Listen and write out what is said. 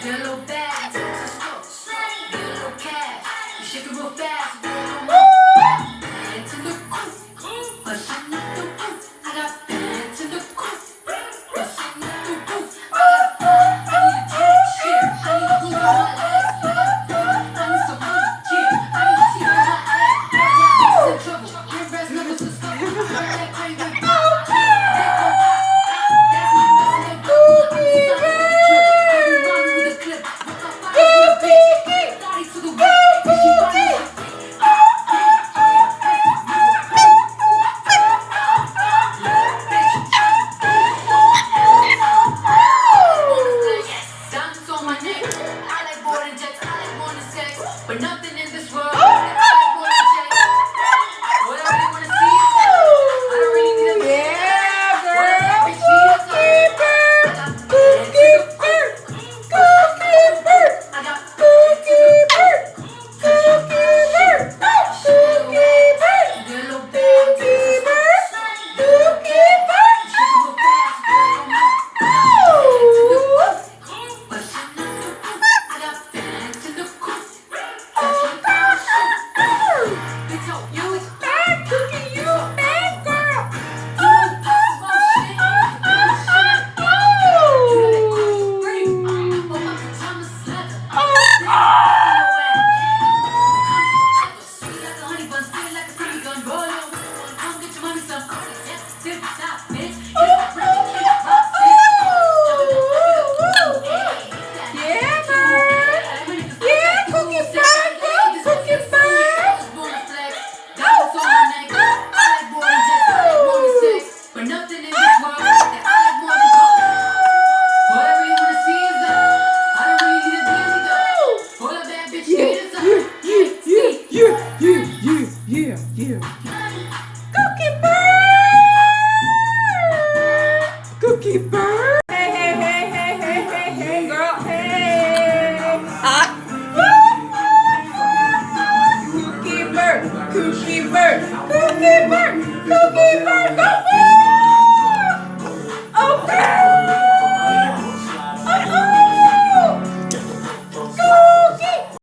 Get a little bag, get a little cash. You shake it real fast, bands in the coop, pushing up the roof. I got bands in the coop, pushing up the roof. I need a jack shit, I need glue on my legs. I need some money, yeah, I need teeth on my ass. I'm in trouble, your rest levels is stuck. That crazy that's my messing up. I'm just stuck with the trip. Every mommy with a clip. Look up, I with a bitch. Body to the west, and she body to the diamonds on my neck. I like more than jets, I like more than sex. But nothing in this world that I like more than checks. What I really wanna see is that I don't really need a man. What I like to see is that I got I got Cookie bird. Hey, hey, hey, hey, hey, hey, hey, girl, hey. Cookie bird, cookie bird, cookie bird, cookie bird, go. Okay.